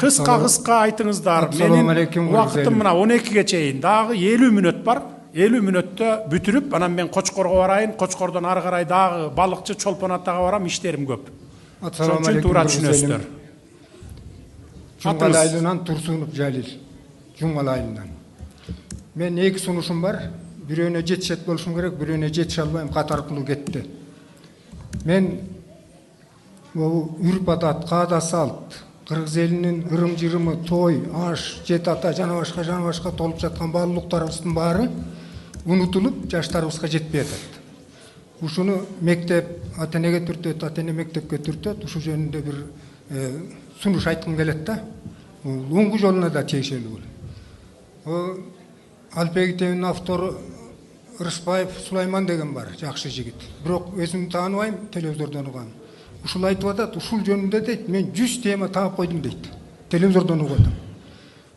Кыска айтыңыздар. Менин убактым мына 12ге чейин. Дагы 50 мүнөт бар. 50 мүнөттө бүтүрүп, анан мен Кочкорго барайын, Кочкордон ары карай дагы балыкчы Чолпон атага барам, иштерим көп. Ошон үчүн туура түшүнөсүздөр. Жумгал айылынан Турсунов Жалил. Жумгал айылынан. Мен 2 сунушум бар. Бирөөнө жетишет болушум керек, бирөөнө жетише албайм, катар кылуу кетти. Мен үрп адат, каада салт, кыргыз элинин ырым-жырымы, той, аш, жет ата, жана башка толуп жаткан баалуулуктарыбыздын баары унутулуп, жаштарыбызга жетпей атат. Ушуну мектеп ата-энеге түртөт, ата-эне мектепке түртөт, ушу жөнүндө бир сунуш айткым келет да. Оңгу жолуна да тийишелүү. Алпегитевдин автору Рыспаев Сулайман деген бар, жакшы жигит. Бирок өзүмдү тааныбайм, телевизордон угам. Ушул айтып атат, ушул жөнүндө дейт, мен 100 тема таап койдум дейт. Телевизордон угам.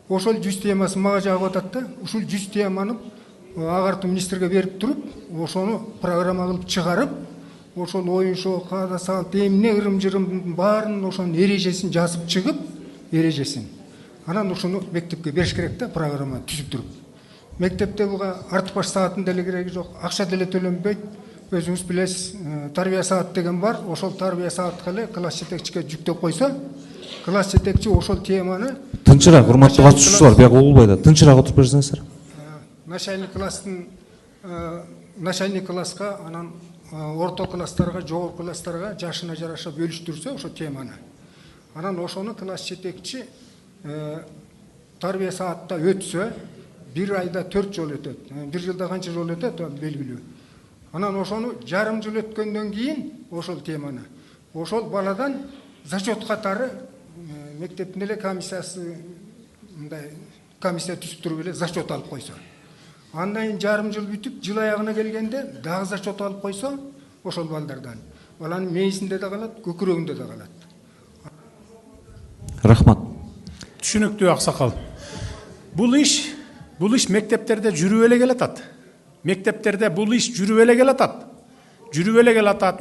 Ошол 100 темасын мага жагып атат да, ушул 100 теманы агартуу министрге берип туруп, ошону программа кылып чыгарып, ошол оюн шоу, каада салт, эмне ырым-жырымдын баарын ошонун эрежесин жазып чыгып, эрежесин. Анан ушуну мектепке бериш керек да, программа түзүп туруп. Мектепте буга артык баш саатын деле кереги жок, акча деле төлөнбөйт. Өзүңүз билесиз, тарбия саат деген бар. Ошол тарбия саатка эле класс жетекчиге жүктөп койсо, класс жетекчи ошол теманы тынчыраак, урматтуу катышуучулар, бияка угулбай да, тынчыраак отуруп берсеңиздер. Начальник класска, анан орто класстарга, жогорку класстарга жашына жараша бөлүштүрсө ошо теманы. Анан ошону класс жетекчи тарбия саатта өтсө, 1 айда 4 жол өтөт. 1 жылда канча жол өтөт, белгилүү. Анан ошону жарым жыл өткөндөн кийин ошол теманы, ошол баладан зачет катары мектептин эле комиссиясы мындай комиссия түзүп туруп эле зачет алып койсо. Андан кийин жарым жыл бүтүп, жыл аягына келгенде дагы зачет алып койсо ошол балдардан. Баланын мээсинде да калат, көкүрөгүндө да калат. Рахмат. Түшүнүктүү аксакал. Бул иш мектептерде жүрүп эле келатат. Мектептерде бул иш жүрүп эле келатат.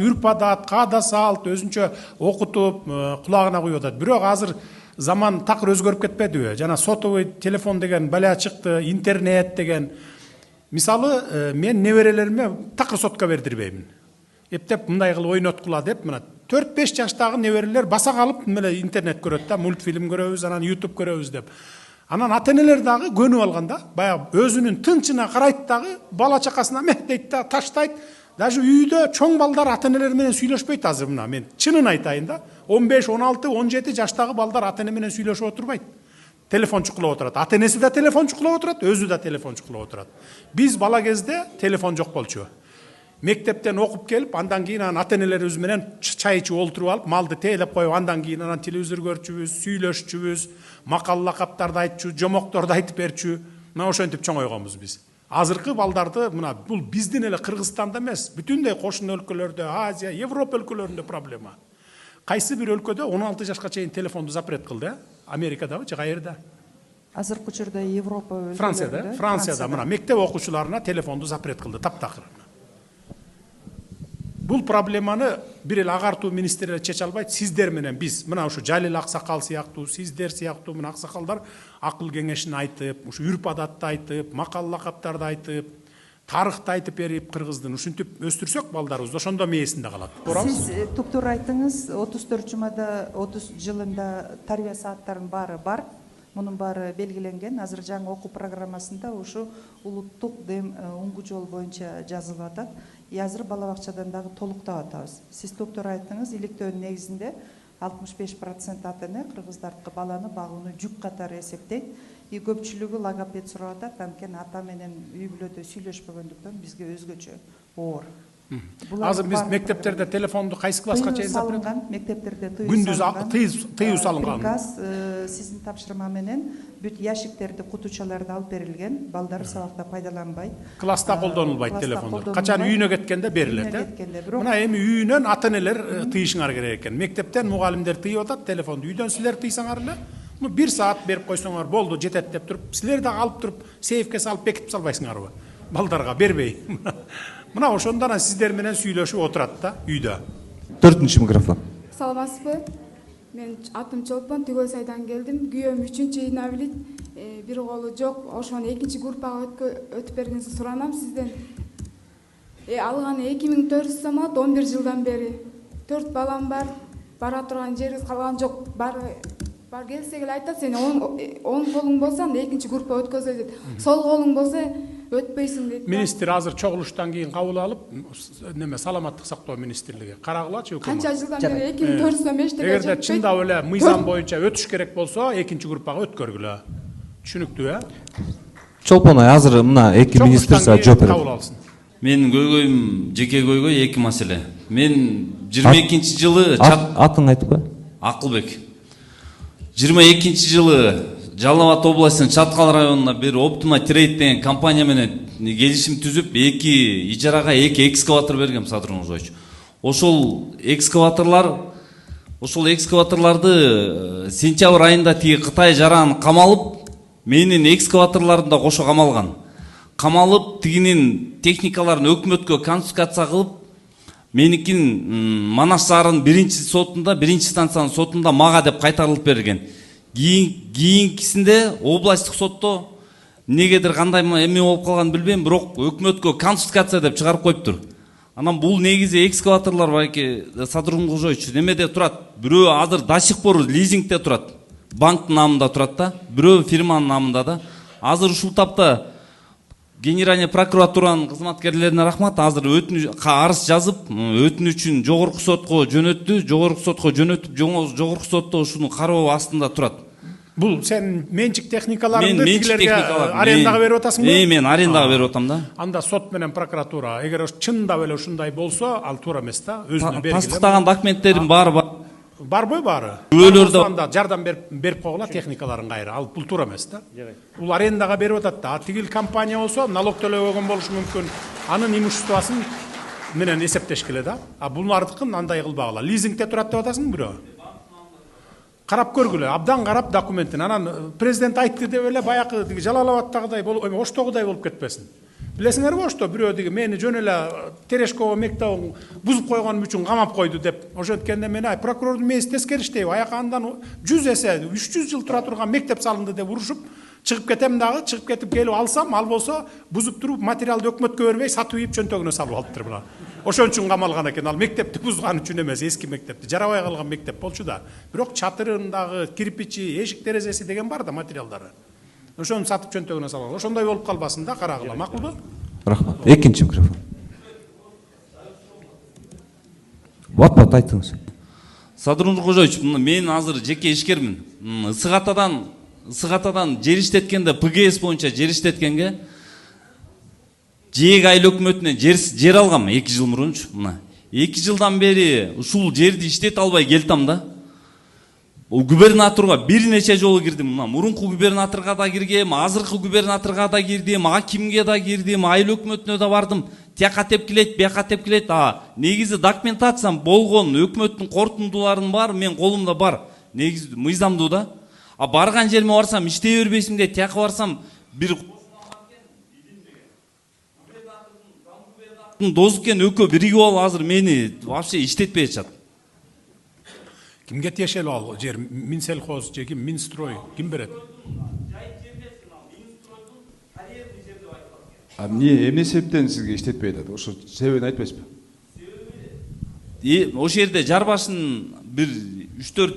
Үрп адат, каада салт өзүнчө окутуп, кулагына куюп атат. Бирок азыр заман такыр өзгөрүп кетпедиби? Жана сотовый телефон деген баля чыкты, интернет деген. Мисалы, мен неберелериме такыр сотка бердирбеймин. Эптеп мындай кылып ойноткула деп, мына 4-5 жаштагы неберелер баса калып, мына интернет көрөт да, мультфильм көрөбүз, анан YouTube көрөбүз деп. Анан ата-энелер дагы көнүп алганда, баягы өзүнүн тынчына карайт дагы, бала чакасына мeh дейт да, таштайт. Даже үйдө чоң балдар ата-энелер менен сүйлөшпөйт азыр мына. Мен чынын айтайын да, 15, 16, 17 жаштагы балдар ата-эне менен сүйлөшүп отурбайт. Телефон чукулап отурат. Ата-энеси да телефон чукулап отурат, өзү да телефон чукулап отурат. Биз бала кезде телефон жок болчу. Мектептен окуп келип, андан кийин анан ата-энелерибиз менен чай ичип олтуруп алып, малды тейлеп коюп, андан кийин анан телевизор көрчүбүз, сүйлөшчүбүз, макал лакаптарды айтчу, жомокторду айтып берчү. Мына ошентип чоңойгонбуз биз. Азыркы балдарды мына бул биздин эле Кыргызстанда эмес, бүтүндөй кошуна өлкөлөрдө, Азия, Европа өлкөлөрүндө проблема. Кайсы бир өлкөдө 16 жашка чейин телефонду запрет кылды, Америкадабы же кайерде? Азыркы учурда Европа өлкөлөрүндө. Францияда мына мектеп окуучуларына телефонду запрет кылды, таптакыр. Бул проблеманы бир эле агартуу министрлери чече албайт, сиздер менен биз, мына ушу Жалил аксакал сыяктуу, сиздер сыяктуу мына аксакалдар акыл кеңешин айтып, ушу үрп адатты айтып, макал лакаптарды айтып, тарыхты айтып берип, кыргыздын ушинтип өстүрсөк балдарыбызды, ошондо мээсинде калат. Сиз туптуура айттыңыз, 34 жумада 30 жылында тарбия сааттарынын баары бар. Мунун баары белгиленген. Азыр жаңы окуу программасында ушу улуттук оңгу жол боюнча жазылып атат. Азыр бала бакчадан дагы толуктап атабыз. Сиз туптуура айттыңыз, иликтөөнүн негизинде 65% ата-эне кыргыздардыкы баланы багууну жүк катары эсептейт. Көпчүлүгү логопед сурап атат, анткени ата менен үй бүлөдө сүйлөшпөгөндүктөн бизге өзгөчө оор. Азыр биз мектептерде телефонду кайсы класска чейин запрет? Мектептерде тыюу салынган. Приказ сиздин тапшырма менен бүт ящиктерди, кутучаларды алып берилген. Балдар сабакта пайдаланбайт. Класста колдонулбайт телефондор. Качан үйүнө кеткенде берилет, Мына эми үйүнөн ата-энелер тыйышыңар керек экен. Мектептен мугалимдер тыйып атат телефонду. Үйдөн силер тыйсаңар эле, 1 саат берип койсоңор болду, жетет деп туруп, силер да алып туруп, сейфке салып бекитип салбайсыңарбы? Балдарга бербей. Мына ошондон сиздер менен сүйлөшүп отурат да үйдө. 4-микрофон. Саламатсызбы? Мен атым Чолпон, Түгөл сайдан келдим. Күйөөм 3-чү инвалид, бир колу жок. Ошону 2-чи группага өтүп бергениңизди суранам сизден. Алганы 2400 сом, 11 жылдан бери. 4 балам бар. Бара турган жерибиз калган жок. Бар келсе эле айтат, сен оң колуң болсо 2-чи группа өткөзөлү дейт. Сол колуң болсо өтпөйсүң дейт. Министр азыр чогулуштан кийин кабыл алып, неме саламаттык сактоо министрлиги карагылачы өкмөт. Канча жылдан бери 2400 сом эчтеке жетпейт. Эгерде чындап эле мыйзам боюнча өтүш керек болсо, 2-чи группага өткөргүлө. Түшүнүктүү, Чолпон ай азыр мына эки министр жооп берет. кабыл алсын. Менин көйгөйүм, жеке көйгөй эки маселе. Мен 22-чи жылы Атың айтып кой. Акылбек. 22-чи жылы Жалал Абад областынын Чаткал районуна бир Optima Trade деген компания менен келишим түзүп, 2 ижарага 2 экскаватор бергем, Садыр Нуркожоевич. Ошол экскаваторларды сентябрь айында тиги Кытай жаран камалып, менин экскаваторларым да кошо камалган. Камалып, тигинин техникаларын өкмөткө конфискация кылып, меникин Манаш шаарынын 1-сотунда, 1-станциянын сотунда мага деп кайтарылып берген. Кийинкисинде областтык сотто негедир кандай эме болуп калганын билбейм, бирок өкмөткө конфискация деп чыгарып коюптур. Анан бул негизи экскаваторлор байке Садыр Нуркожоевич немеде турат. Бирөө азыр до сих пор лизингде турат. Банктын намында турат да, бирөө фирманын намында да. Азыр ушул тапта Генеральный прокуратуранын кызматкерлерине рахмат. Азыр арыз жазып, өтүнүчүн жогорку сотко жөнөттү. Жогорку сотко жөнөтүп, жогорку сотто ушуну кароо астында турат. Бул сен менчик техникаларыңды тигилерге арендага берип атасыңбы? Мен арендага берип атам да. Анда сот менен прокуратура, эгер чындап эле ушундай болсо, ал туура эмес да, өзүнө бергиле. Тастыктаган документтердин баары бар. Барбы баары? Күбөлөрдө анда жардам берип койгула техникаларын кайра. Ал бул туура эмес да. Бул арендага берип атат да. Тигил компания болсо налог төлөбөгөн болушу мүмкүн. Анын имуществосын менен эсептеш келе да. А булардыкын андай кылбагыла. Лизингде турат деп атасың бирөө. Карап көргүлө, абдан карап документин. Анан президент айтты деп эле баягы Жалал Абадтагыдай Оштогудай болуп кетпесин. Билесиңерби ошто бирөө деги мени жөн эле Терешкова мектебин бузуп койгонум үчүн камап койду деп. Ошенткенде мен прокурордун мээси тескери иштейби. Аяка андан 100 эсе 300 жыл тура турган мектеп салынды деп урушуп, чыгып кетем дагы, чыгып кетип келип алсам, ал болсо бузуп туруп материалды өкмөткө бербей сатып ийип чөнтөгүнө салып алыптыр була. Ошон үчүн камалган экен. Ал мектепти бузган үчүн эмес, эски мектепти. Жарабай калган мектеп болчу да. Бирок чатырындагы кирпичи, эшик терезеси деген бар да материалдары. Ошону сатып чөнтөгүнө салган. Ошондой болуп калбасын да, карагыла. Макулбу? Рахмат. Экинчи микрофон. Бат айтыңыз. Садыр Нуркожоевич, мен азыр жеке ишкермин. Ысык-Атадан жер иштеткенде, ПГС боюнча жер иштеткенге Жээк айыл өкмөтүнөн жер алгам 2 жыл мурунчу. 2 жылдан бери ушул жерди иштете албай келтам да. Губернаторга бир нече жолу кирдим. Мурунку губернаторга да киргем, азыркы губернаторга да кирдим, акимге да кирдим, айыл өкмөтүнө да бардым. Тияка тепкилейт, бияка тепкилейт. Негизи документациям болгон, өкмөттүн корутундуларынын баары мен колумда бар. Негизи мыйзамдуу да. Барган жериме барсам иштей бербейсиң де, тияка барсам бир дозукен өкө биригип алып азыр мени вообще иштетпей атышат. Кимге тиешелүү ал жер? Минсельхоз же ким? Минстрой ким берет? Эмне себептен сизге иштетпей атат? Ошо себебин айтпайсызбы? Ошол жерде жар башын бир 3-4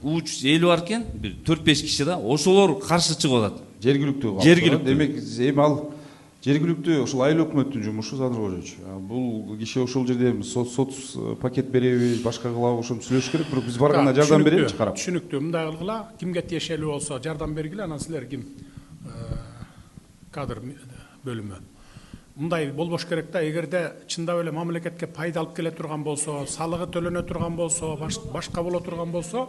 уч эли бар экен, бир 4-5 киши да. Ошолор каршы чыгып атат. Жергиликтүү. Демек эми ал жергиликтүү ошол айыл өкмөттүн жумушу, Садыр Нуркожоевич. Бул киши ошол жерде соц пакет береби, башка кылабы, ошону сүйлөш керек. Бирок биз барганда жардам береличи карап. Түшүнүктүү. Мындай кылгыла, кимге тиешелүү болсо жардам бергиле, анан силер ким кадр бөлүмү. Мындай болбош керек да, эгерде чындап эле мамлекетке пайда алып келе турган болсо, салыгы төлөнө турган болсо, башка боло турган болсо,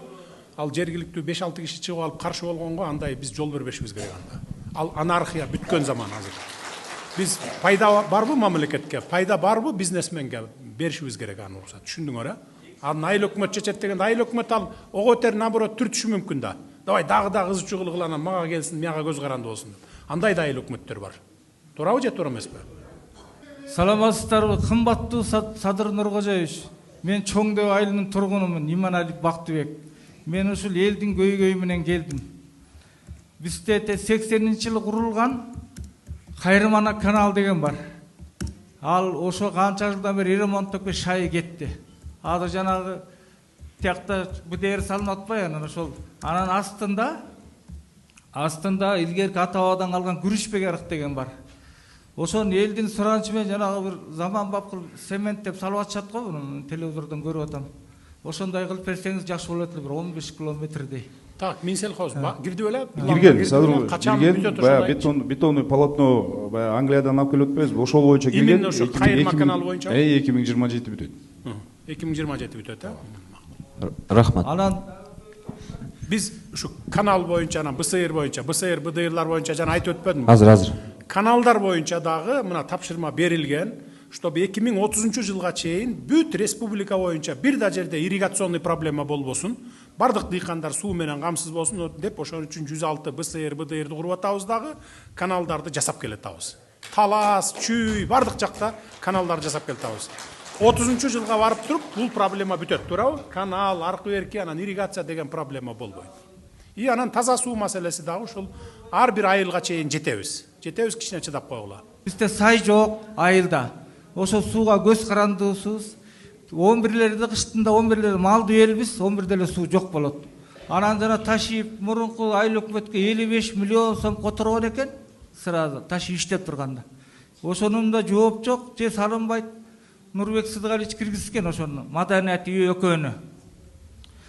ал жергиликтүү 5-6 киши чыгып алып каршы болгонго андай биз жол бербешибиз керек анда. Ал анархия бүткөн заман азыр. Біз пайда барбы мамлекетке, пайда барбы бизнесменге беришибиз керек аны уруксат. Түшүндүңөр, Аны айыл өкмөт чечет деген, айыл өкмөт ал ого тер наоборот түртүшү мүмкүн да. Давай дагы ызычуу кылгыла, мага келсин, мага көз каранды болсун деп. Андай да айыл өкмөттөр бар. Туурабы же туура эмеспи? Саламатсыздарбы, кымбаттуу Садыр Нуркожоевич. Мен Чоңдөө айылынын тургунумун, Иманалиев Бактыбек. Мен ушул элдин көйгөйү менен келдим. Бизде 80-жылы курулган Кайрымана канал деген бар. Ал ошо канча жылдан бери ремонттоп шайы кетти. Азыр жанагы тиякта бдр салынып атпай анан ошол анан астында илгерки ата бабадан калган күрүшпек арык деген бар. Ошон элдин суранычы менен жанагы бир заманбап кылып цементтеп салып атышат го, муну телевизордон көрүп атам. Ошондой кылып берсеңиз жакшы болот эле, бир 15 километрдей. Так, Минсельхоз кирди беле? Кирген, кирген, баягы бетонный полотно баягы Англиядан алып келип атпайбызбы? Ошол боюнча кирген. Именно ошо Кайрма каналы боюнча. 2027 бүтөт. 2027 бүтөт, Рахмат. Анан биз ушу канал боюнча, анан БСР боюнча, БСР, БДРлар боюнча жана айтып өтпөдүмбү? Азыр. Каналдар боюнча дагы мына тапшырма берилген, чтобы 2030 жылга чейин бүт республика боюнча бир да жерде ирригационный проблема болбосун, бардык дыйкандар суу менен камсыз болсун деп ошон үчүн 106 БСР, БДРди куруп атабыз дагы, каналдарды жасап келатабыз. Талас, Чүй, бардык жакта каналдарды жасап келатабыз. 30 жылга барып туруп бул проблема бүтөт, туурабы? Канал, аркы берки, анан ирригация деген проблема болбойт. И анан таза суу маселеси дагы ушул ар бир айылга чейин жетебиз. Жетебиз, кичине чыдап койгула. Бизде сай жок айылда. Ошо сууга көз карандуусуз. 11-лерде кыштында 11-лер малды элбиз, 11-де эле суу жок болот. Анан жана ташип мурунку айыл өкмөткө 55 миллион сом которгон экен, сразу ташип иштеп турганда. Ошонун да жооп жок, же салынбайт. Нурбек Сыдыгалич киргизген ошону, маданият үйү экөөнү.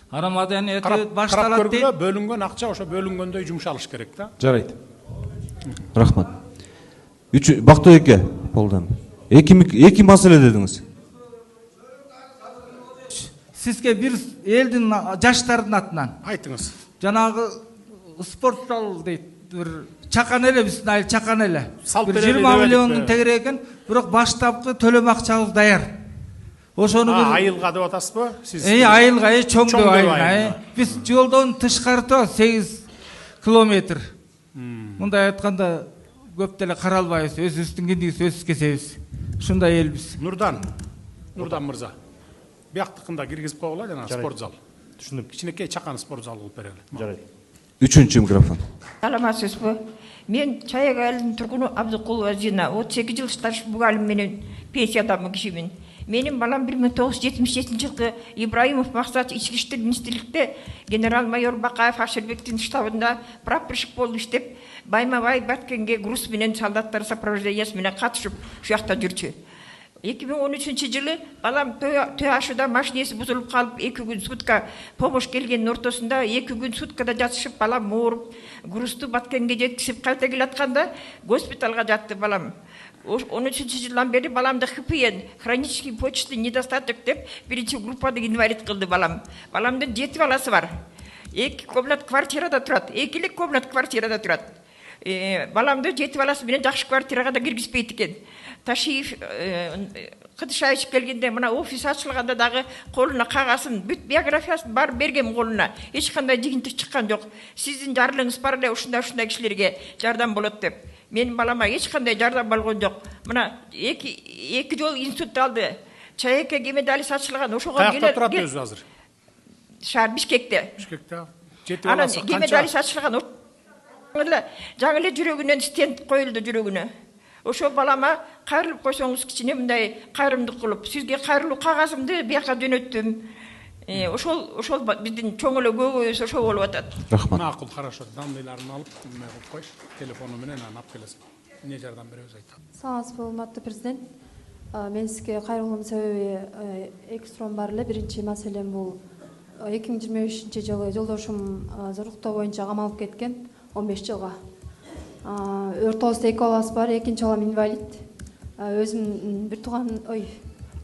Ана маданият башталат дейт. Бөлүнгөн акча ошо бөлүнгөндөй жумшалыш керек да. Жарайт. Рахмат. Бактыбек эке, болдум. Эки маселе дедиңиз. Сизге бир элдин жаштардын атынан айтыңыз. Жанагы спорт зал дейт, бир чакан эле биздин айыл чакан эле. 20 миллиондун тегере экен, бирок баштапкы төлөм акчабыз даяр. Ошону айылга деп атасызбы? Сиз айылга, чоңдоо айылга. Биз жолдон тышкарыда 8 километр. Мындай айтканда көп деле каралбайбыз, өзүбүздүн киндигибизди өзүбүз кесебиз. Ушундай элбиз. Нурдан мырза. Бияктыкында киргизип койгула жана спорт зал. Түшүнүп, кичинекей чакан спорт зал кылып берели. Жарайт. Үчүнчү микрофон. Саламатсызбы? Мен Чаяк айылынын тургуну Абдыкулова Зина, 38 жыл стаж бугалим менен пенсиядамын кишимин. Менин балам 1977 жылкы Ибраимов Максат ички иштер министрликте генерал-майор Бакаев Ашырбектин штабында прапорщик болуп иштеп, байма-бай Баткенге груз менен солдаттар сопровождениясы менен катышып, шу жакта жүрчү. 2013 жылы балам төө ашуда машинеси бузулуп калып, 2 күн сутка помощь келгендин ортосунда 2 күн суткада жатышып, балам ооруп, грузду Баткенге жеткизип кайта келатканда госпиталга жатты балам. 13 жылдан бери баламды ХПН, хронический почечный недостаток деп, биринчи группада инвалид кылды балам. Баламдын 7 баласы бар. 2 комнат квартирада турат, 2 комнат квартирада турат. Баламды 7 баласы менен жакшы квартирага да киргизбейт экен. Ташиев Кыдышаевич келгенде мына офис ачылганда дагы колуна кагасын, бүт биографиясын бар бергем колуна. Эч кандай жигинтик чыккан жок. Сиздин жарлыгыңыз бар эле ушундай кишилерге жардам болот деп. Менин балама эч кандай жардам болгон жок. Мына 2 жол институт алды. Чаекке медалиси ачылган, ошого келет. Каякта турат өзү азыр? Шаар Бишкекте. Бишкекте. Жети баласы канча? Медалиси ачылган. Жаңы эле жүрөгүнөн стенд коюлду жүрөгүнө. Ошо балама кайрылып койсоңуз кичине мындай кайрымдык кылып, сизге кайрылуу кагазымды бияка жөнөттүм. Ошол биздин чоң эле көбөйүбүз ошо болуп атат. Рахмат. Макул, хорошо. Данныйларын алып, эме кылып коюш. Телефону менен алып келесиң. Эмне жардам беребиз айтам. Саламатсызбы, урматтуу президент. Мен сизге кайрылуум себеби эки суроом бар эле. Биринчи маселем бул 2025-жылы жолдошум зоруктоо боюнча камалып кеткен 15 жылга. Ортосунда 2 баласы бар, экинчи балам инвалид. Өзүм бир тууган,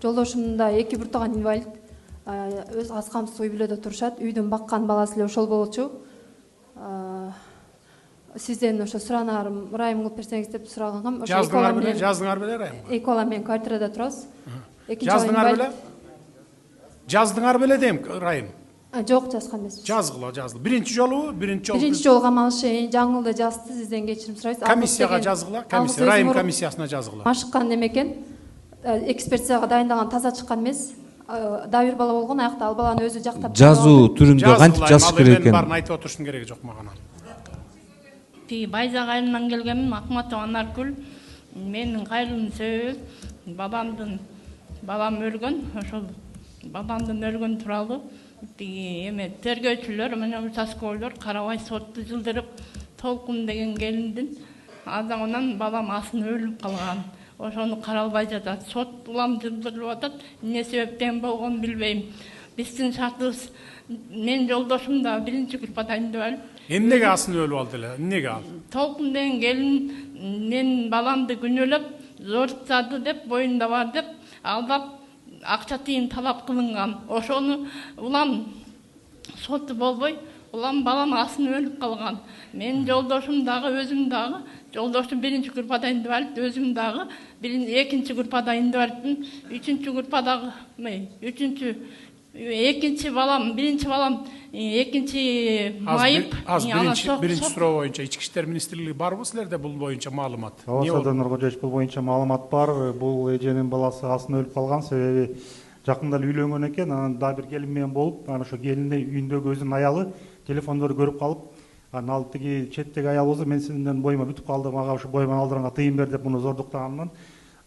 жолдошум да 2 бир тууган инвалид. Өз аз камсыз үй бүлөдө турушат. Үйдөн баккан баласы эле ошол болчу. Сизден ошо суранарым, ырайым кылып берсеңиз деп сураганмын. Жаздыңар беле ырайым? 2 балам менен квартирада турабыз. Жаздыңар беле? Жаздыңар беле дейм, ырайым? Жок, жазган эмес. Жазгыла. Биринчи жолу? Биринчи жолу камалышы, жаңылды жазды, сизден кечирим сурайбыз. Комиссияга жазгыла, ырайым комиссиясына жазгыла. Машыккан неме экен, экспертизага дайындалган таза чыккан эмес. дагы бир бала болгон, аякта ал баланы өзү жактап жазуу түрүндө кантип жазыш керек экен? Баарын айтып отуруштун кереги жок мага. Байзак айылынан келгенмин, Акматова Анаркүл. Менин кайрылуумдун себеби балам өлгөн, ошол баламдын өлгөнү тууралуу эме тергөөчүлөр менен участковыйлар карабай сотту жылдырып, Толкун деген келиндин азагынан балам асын өлүп калган. Ошону каралбай жатат. Сот улам жылдырылып атат. Эмне себептен болгонун билбейм. Биздин шартыбыз, мен жолдошум да биринчи группадайын деп алып. Эмнеге асын өлүп алды эле? Эмнеге ал? Толкун деген келин мен баламды күнөөлөп, зорутсады деп, боюнда бар деп, алдап акча тыйын талап кылынган. Ошону улам соту болбой, улам балам асын өлүп калган. Мен жолдошум дагы, өзүм дагы, жолдошум биринчи группадайын деп алып, өзүм дагы экинчи группадайын деп алыптым. Үчүнчү группадагы, экинчи балам, биринчи балам, экинчи майып. Биринчи суроо боюнча Ички иштер министрлиги барбы силерде бул боюнча маалымат? Ооба, Нуркожоевич, бул боюнча маалымат бар. Бул эженин баласы асын өлүп калган, себеби жакында эле үйлөнгөн экен, анан дагы бир келин менен болуп, анан ошо келини үйүндөгү өзүнүн аялы телефондорду көрүп калып, анан ал тиги четтеги аял болсо, мен сенден боюма бүтүп калдым, ага ошо боюман алдырганга тыйын бер деп муну зордуктаганынан,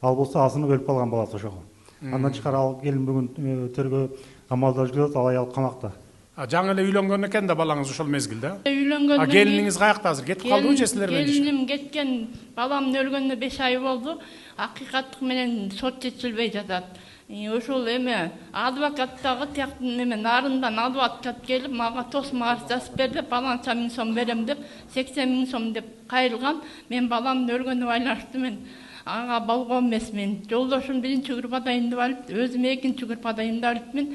ал болсо асынып өлүп калган баласы ошого. Андан тышкары ал келин бүгүн тергөө амалда жүрөт, ал аял камакта. Жаңы эле үйлөнгөн экен да балаңыз ошол мезгилде? Үйлөнгөн. Келиниңиз каякта азыр? Кетип калдыбы же силер менен? Келиним кеткен, баламдын өлгөнүнө 5 ай болду. Акыйкаттык менен сот чечилбей жатат. Ошол эме адвокаттагы тияктын эме нарындан адвокат келип, мага тосма арыз жазып бер деп, баланча миң сом берем деп, 80 миң сом деп кайрылган. Мен баламдын өлгөнүнө байланыштуу мен ага болгон эмесмин. Жолдошум биринчи группадайын деп алып, өзүм экинчи группадайын деп алыпмын.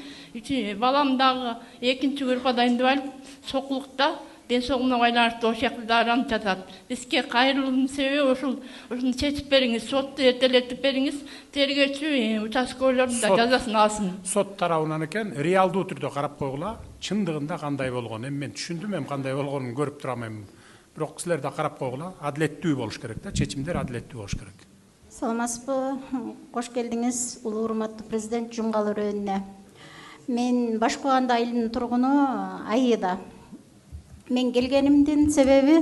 Балам дагы экинчи группадайын деп алып, сокулукта ден соолугуна байланыштуу ошол жакта арам жатат. Бизге кайрылуунун себеби ушуну чечип бериңиз, сотту эртелетип бериңиз, тергөөчү участковыйлордун да жазасын алсын. Сот тарабынан экен, реалдуу түрдө карап койгула, чындыгында кандай болгон. Эми мен түшүндүм, кандай болгонун көрүп турам эми. Бирок силер да карап койгула, адилеттүү болуш керек да, чечимдер адилеттүү болуш керек. Саламатсызбы? Кош келдиңиз, улуу урматтуу президент Жумгал өрөөнүнө. Мен Башкоғанда айылынын тургуну Айыда. Мен келгенимдин себеби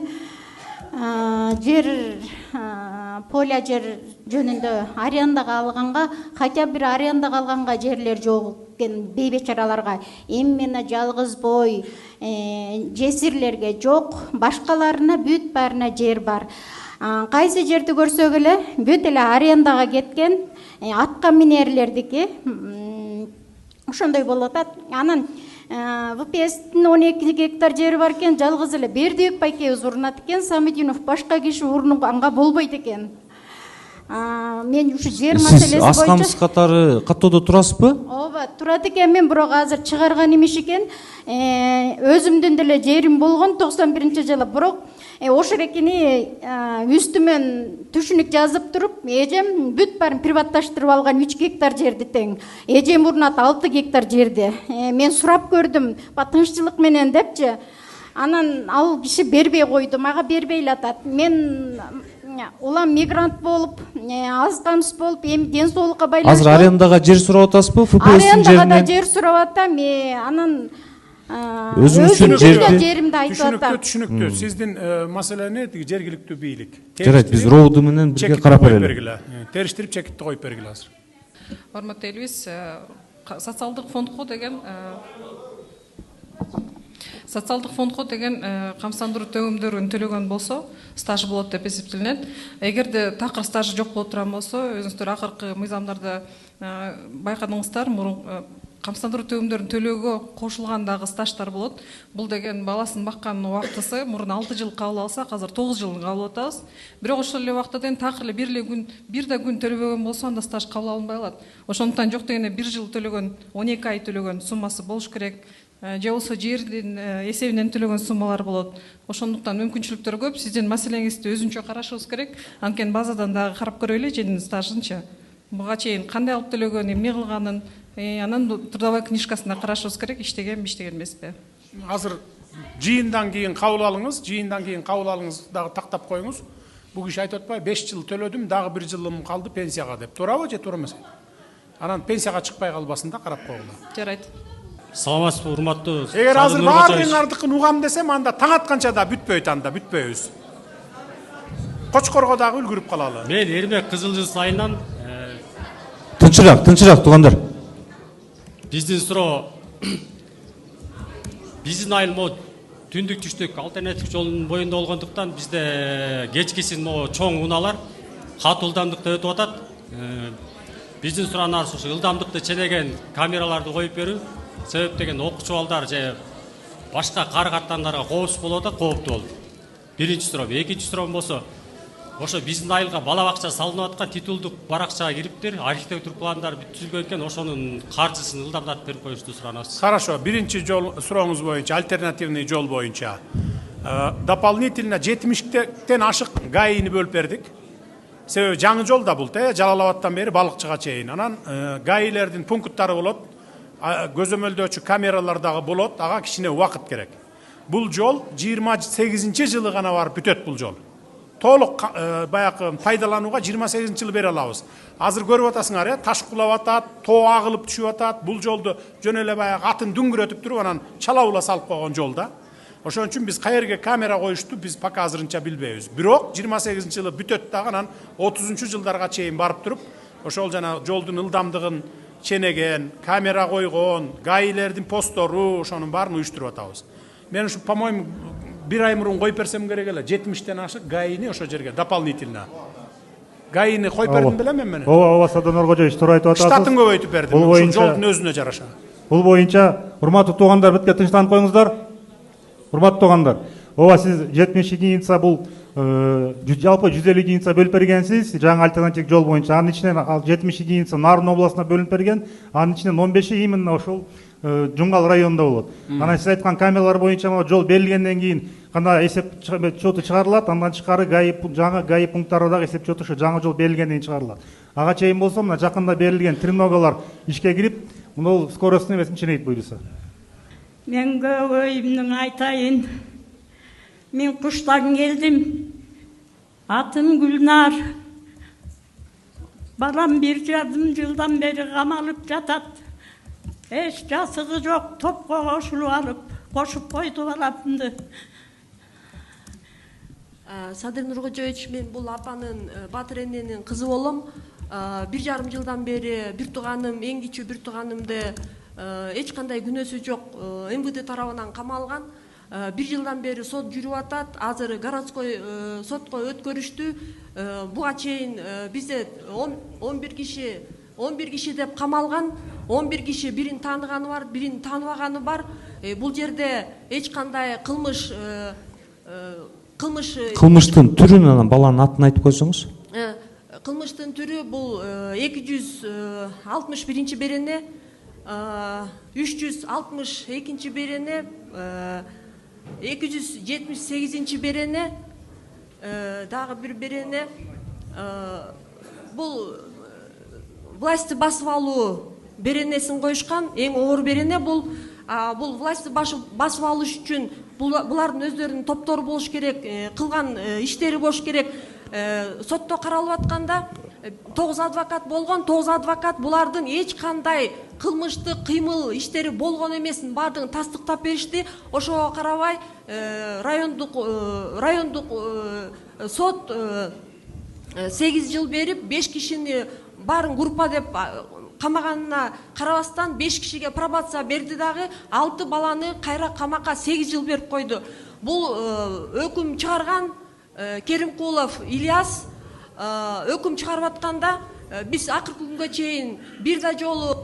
жер поля жер жөнүндө арендага алганга, хотя бир арендага алганга жерлер жок экен бейбечараларга. Эми мена жалгыз бой жесирлерге жок, башкаларына бүт баарына жер бар. Кайсы жерди көрсөк эле бүт эле арендага кеткен, атка минерлердики ошондой болуп атат. Анан ВПСтин 12 гектар жери бар экен, жалгыз эле Бердибек байкебиз урунат экен, Самединов башка киши урунуп анга болбойт экен. Мен ушу жер маселеси боюнча Сиз Аскамс катары каттоодо турасызбы? Ооба, турат экенмин, бирок азыр чыгарган эмеш экен. Өзүмдүн деле жерим болгон 91-жылы, бирок ошол экени үстүмөн түшүнүк жазып туруп, эжем бүт баарын приватташтырып алган 3 гектар жерди тең. Эжем урунат 6 гектар жерди. Мен сурап көрдүм, тынччылык менен депчи. Анан ал киши бербей койду, мага бербей атат. Мен улам мигрант болуп, аз камсыз болуп, эми ден соолукка байланыштуу. Азыр арендага жер сурап атасызбы? ФПСтин жеринен? Арендага да жер сурап атам. Анан өзүңүздүн жеримди айтып атам. Түшүнүктүү. Сиздин маселени жергиликтүү бийлик. Жарайт, биз роуду менен бирге карап берели. Териштирип чекитти коюп бергиле азыр. Урматтуу элибиз, социалдык фондго деген камсыздандыруу төгүмдөрүн төлөгөн болсо, стаж болот деп эсептелинет. Эгерде такыр стажы жок боло турган болсо, өзүңүздөр акыркы мыйзамдарды байкадыңыздар, мурун камсыздандыруу төгүмдөрүн төлөөгө кошулгандагы стаждар болот. Бул деген баласын баккан убактысы мурун 6 жыл кабыл алсак, азыр 9 жыл кабыл атабыз. Бирок ошол эле убакта такыр эле бир да күн төлөбөгөн болсо, анда стаж кабыл алынбай калат. Ошондуктан жок дегенде 1 жыл төлөгөн, 12 ай төлөгөн суммасы болуш керек. Же болсо жердин эсебинен төлөгөн суммалар болот. Ошондуктан мүмкүнчүлүктөр көп. Сиздин маселеңизди өзүнчө карашыбыз керек. Анткени базадан дагы карап көрөлү жердин стажынчы. Буга чейин кандай алып төлөгөн, эмне кылганын, анан трудовой книжкасында карашыбыз керек, иштеген эмеспи. Азыр жыйындан кийин кабыл алыңыз дагы тактап коюңуз. Бул киши айтып атпайбы, 5 жыл төлөдүм, дагы 1 жылым калды пенсияга деп. Туурабы же туура эмес? Анан пенсияга чыкпай калбасын да карап койгула. Жарайт. Саламатсызбы, урматтуу. Эгер азыр баарыңардыкын угам десем, анда таң атканча да бүтпөйт, анда бүтпөйбүз. Кочкорго дагы үлгүрүп калалы. Мен Эрмек Кызыл Жыз айынан тынчыраак туугандар. Биздин суроо биздин айыл могу түндүк түштүк альтернатив жолдун боюнда болгондуктан бизде кечкисин могу чоң унаалар катуу ылдамдыкта өтүп атат. Биздин суранарыбыз ушу ылдамдыкты ченеген камераларды коюп берүү. Себеп деген окуучу балдар же башка кар каттандарга коопсуз болуп атат, кооптуу болду. Биринчи суроо. Экинчи суроо болсо, ошо биздин айылга бала бакча салынып аткан титулдук баракчага кириптир, архитектур пландар түзүлгөн экен, ошонун каржысын ылдамдатып берип коюшту суранабыз. Хорошо, биринчи жол сурооңуз боюнча, альтернативный жол боюнча дополнительно 70тен ашык гаини бөлүп бердик. Себеби жаңы жол да бул, Жалал Абадтан бери Балыкчыга чейин. Анан гаилердин пункттары болот, көзөмөлдөөчү камералар дагы болот, ага кичине убакыт керек. Бул жол 28-жылы гана барып бүтөт бул жол. Толук баягы пайдаланууга 28-жылы бере алабыз. Азыр көрүп атасыңар, таш кулап атат, тоо агылып түшүп атат. Бул жолду жөн эле баягы атын дүңгүрөтүп туруп анан чалаула салып койгон жол да. Ошон үчүн биз каерге камера коюшту биз пока азырынча билбейбиз. Бирок 28-жылы бүтөт дагы анан 30-жылдарга чейин барып туруп, ошол жана жолдун ылдамдыгын ченеген, камера койгон, гаилердин посттору, ошонун баарын уюштуруп атабыз. Мен ушу, по-моему, бир ай мурун коюп берсем керек эле, 70тен ашык гаини ошо жерге дополнительно. Гаини коюп бердим белем мен. Ооба, Садыр Нуркожоевич, туура айтып атасыз. Штатын көбөйтүп бердим, ошол жолдун өзүнө жараша. Бул боюнча, урматтуу туугандар, бүтке тынчтанып коюңуздар. Урматтуу туугандар, ооба, сиз 70 единица бул жалпы 150 единица бөлүп бергенсиз, жаңы альтернатив жол боюнча. Анын ичинен 70 единица Нарын областына бөлүнүп берген, анын ичинен 15 именно ошол Жумгал районунда болот. Анан сиз айткан камералар боюнча жол берилгенден кийин кандай эсеп чоту чыгарылат, андан тышкары жаңы ГАИ пункттары дагы эсеп чоту жаңы жол берилгенден кийин чыгарылат. Ага чейин болсо, мына жакында берилген треногалар ишке кирип, мына скоростун эмесин ченейт буйруса. Мен көйүмдүн айтайын. Мен куштан келдим. Атым Гүлнар. Балам 1 жарым жылдан бери камалып жатат. Эч жасыгы жок, топко кошулуп алып, кошуп койду баламды. Садыр Нуркожоевич, мен бул апанын Батыр эненин кызы болом. 1 жарым жылдан бери бир тууганым, эң кичүү бир тууганымды эч кандай күнөөсү жок МВД тарабынан камалган. 1 жылдан бери сот жүрүп атат. Азыр городской сотко өткөрүштү. Буга чейин бизде 11 киши деп камалган. 11 киши бирин тааныганы бар, бирин тааныбаганы бар. Бул жерде эч кандай Кылмыштын түрүн анан баланын атын айтып койсоңуз. Кылмыштын түрү бул 261 берене, 362 берене, 278 берене, дагы бир берене. Бул власти басып алуу беренесин коюшкан. Эң оор берене бул. Бул власти басып алыш үчүн булардын өздөрүнүн топтору болуш керек, кылган иштери болуш керек. Сотто каралып атканда 9 адвокат болгон. 9 адвокат булардын эч кандай кылмыштык кыймыл иштери болгон эмесин баардыгын тастыктап беришти. Ошого карабай райондук сот 8 жыл берип 5 кишини баарын группа деп камаганына карабастан 5 кишиге пробация берди дагы 6 баланы кайра камакка 8 жыл берип койду. Бул өкүм чыгарган Керимкулов Ильяс өкүм чыгарып атканда биз акыркы күнгө чейин бир да жолу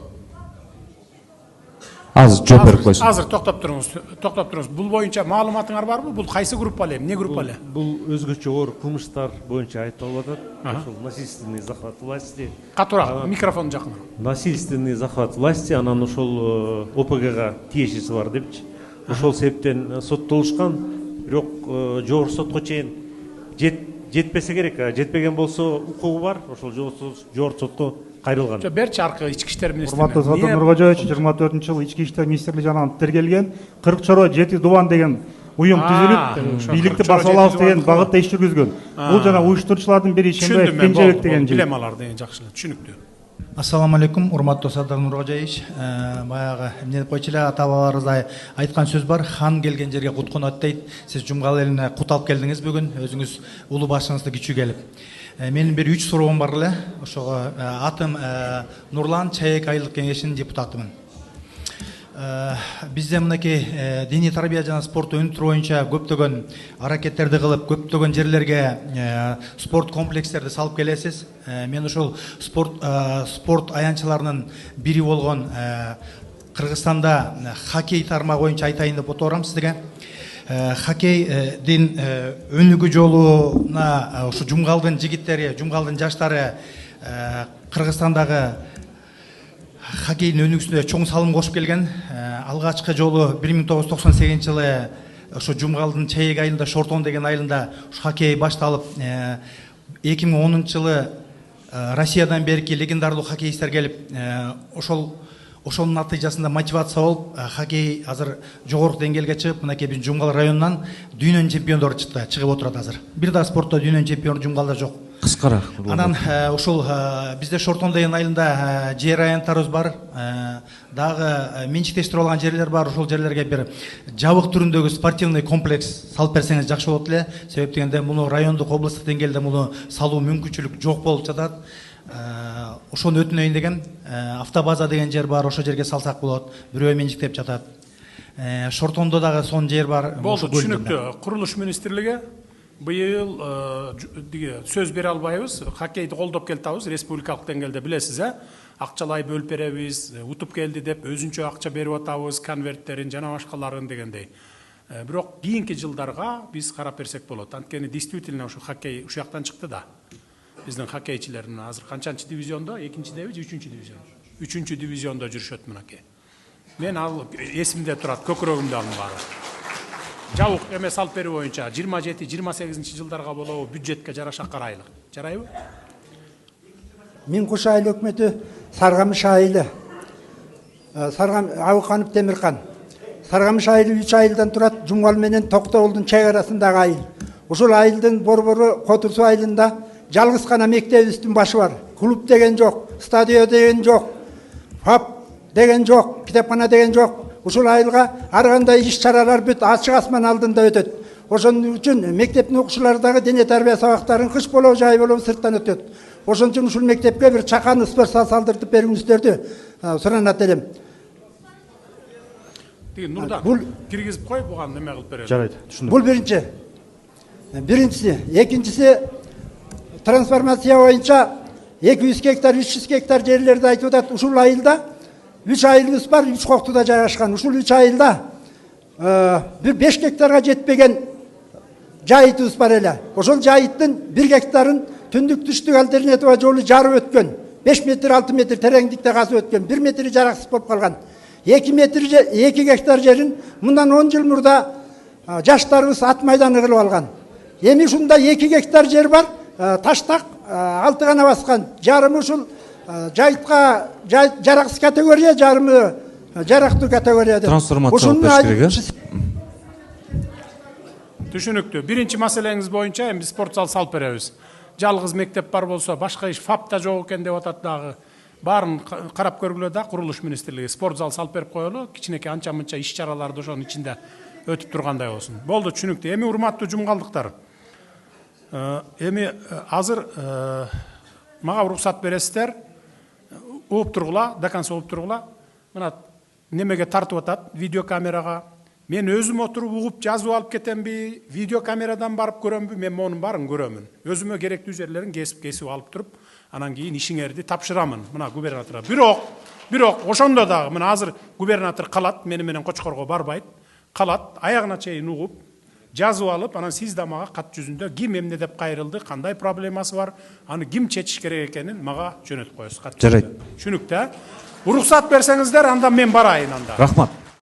Азыр жооп берип койсун. Азыр токтоп туруңуз. Бул боюнча маалыматыңар барбы? Бул кайсы группа эле? Эмне группа эле? Бул өзгөчө оор кылмыштар боюнча айтылып атат. Ошол насильственный захват власти. Катуураак, микрофон жакын. Насильственный захват власти, анан ошол ОПГга тиешеси бар депчи. Ошол себептен соттолушкан, бирок жогорку сотко чейин жетпесе керек, жетпеген болсо укугу бар, ошол жогорку сотко кайрылган. Берчи аркы ички иштер министрлиги. Урматтуу Садыр Нуркожоевич, 24-жылы ички иштер министрлиги жанынан тергелген 40 чоро 7 дубан деген уюм түзүлүп, бийликти басып алабыз деген багытта иш жүргүзгөн. Бул жана уюштуруучулардын бири Ишенбаев Кенжебек деген жигит. Билем аларды жакшы, түшүнүктүү. Ассаламу алейкум, урматтуу Садыр Нуркожоевич. Баягы эмне деп койчу эле, ата-бабаларыбыз айткан сөз бар, хан келген жерге кут конот дейт. Сиз Жумгал элине кут алып келдиңиз бүгүн, өзүңүз улуу башыңызды кичүү келип. Менин бир 3 суроом бар эле. Ошого атым Нурлан, Чаек айылдык кеңешинин депутатымын. Бизде мынакей диний тарбия жана спортту өнүктүрүү боюнча көптөгөн аракеттерди кылып, көптөгөн жерлерге спорт комплекстерди салып келесиз. Мен ошол спорт аянтчыларынын бири болгон Кыргызстанда хоккей тармагы боюнча айтайын деп отурам сизге. Хоккейдин өнүгүү жолуна ушу Жумгалдын жигиттери, Жумгалдын жаштары Кыргызстандагы хоккейдин өнүгүүсүнө чоң салым кошуп келген. Алгачкы жолу 1998 жылы ошо Жумгалдын Чаек айылында, Шортон деген айылында хоккей башталып, 2010 жылы Россиядан берки легендарлуу хоккеисттер келип, ошонун натыйжасында мотивация болуп, хоккей азыр жогорку деңгээлге чыгып, мынакей биз Жумгал районунан дүйнөнүн чемпиондору чыгып отурат азыр. Бир да спортто дүйнөнүн чемпиону Жумгалда жок. Кыскара. Анан ушул бизде Шортон деген айылында жер аянттарыбыз бар, дагы менчиктештирип алган жерлер бар. Ошол жерлерге бир жабык түрүндөгү спортивный комплекс салып берсеңиз жакшы болот эле. Себеп дегенде муну райондук, областтык деңгээлде муну салуу мүмкүнчүлүк жок болуп жатат. Ошону өтүнөйүн деген автобаза деген жер бар, ошол жерге салсак болот. Бирөө менчиктеп жатат. Шортондо дагы сонун жер бар. Болду, түшүнүктүү. Курулуш министрлиги быйыл сөз бере албайбыз, хоккейди колдоп келатабыз, республикалык деңгээлде билесиз, акчалай бөлүп беребиз, утуп келди деп өзүнчө акча берип атабыз, конверттерин жана башкаларын дегендей. Бирок кийинки жылдарга биз карап берсек болот. Анткени действительно ушу хоккей ушул жактан чыкты да. Биздин хоккейчилердин азыр канчанчы дивизиондо? 2-деби, 3-дивизион? 3-дивизиондо жүрүшөт мынакей. Мен ал эсимде турат, көкүрөгүмдө анын баары. Жабык эме салып берүү боюнча 27-28 жылдарга болобу бюджетке жараша карайлык. Жарайбы? Мин Куш айыл өкмөтү Саргамыш айылы. Абыканов Темиркан. Саргамыш айылы 3 айылдан турат, Жумгал менен Токтогулдун чек арасындагы айыл. Ушул айылдын борбору Котурсу айылында жалгыз гана мектебибиздин башы бар. Клуб деген жок, стадион деген жок, ФАП деген жок, китепкана деген жок. Ушул айылга ар кандай иш-чаралар бүт ачык асман алдында өтөт. Ошон үчүн мектептин окуучулары дагы дене тарбия сабактарын кыш болобу, жай болобу сырттан өтөт. Ошон үчүн ушул мектепке бир чакан спорт зал салдыртып берүүңүздөрдү суранат элем. Нурдан, киргизип кой, буга неме кылып берели. Жарайт, түшүндүм. Бул биринчиси. Экинчиси трансформация боюнча 200 гектар, 300 гектар жерлерди айтып атат. Ушул айылда 3 айылыбыз бар, 3 коктуда жайгашкан. Ушул 3 айылда бир 5 гектарга жетпеген жайытыбыз бар эле. Ошол жайыттын 1 гектарын түндүк-түштүк альтернатива жолу жарып өткөн. 5 метр, 6 метр тереңдикте казып өткөн. 1 метри жараксыз болуп калган. 2 гектар жерин мындан 10 жыл мурда жаштарыбыз ат майданы кылып алган. Эми ушунда 2 гектар жер бар, таштак, алты гана баскан. Жарымы ушул жайытка жараксыз категория, жарымы жарактуу категория деп. Трансформациялык бериш керек. Түшүнүктүү. Биринчи маселеңиз боюнча эми спорт зал салып беребиз. Жалгыз мектеп бар болсо, башка иш ФАПта жок экен деп атат дагы. Баарын карап көргүлө да, Курулуш министрлиги спорт зал салып берип коелу, кичинекей анча-мынча иш-чараларды ошонун ичинде өтүп тургандай болсун. Болду, түшүнүктүү. Эми урматтуу жумгалдыктар. Эми азыр мага уруксат бересиздер. Ууп тургула, до конца ууп тургула. Мына немеге тартып атат, видеокамерага. Мен өзүм отуруп угуп жазып алып кетемби, видеокамерадан барып көрөмбү, мен монун баарын көрөмүн. Өзүмө керектүү жерлерин кесип алып туруп, анан кийин ишиңерди тапшырамын мына губернаторго. Бирок ошондо дагы мына азыр губернатор калат, мени менен Кочкорго барбайт, калат, аягына чейин угуп, жазып алып, анан сиз да мага кат жүзүндө ким эмне деп кайрылды, кандай проблемасы бар, аны ким чечиш керек экенин мага жөнөтүп коесуз. Жарайт. Түшүнүктүү. Уруксат берсеңиздер, анда мен барайын анда. Рахмат.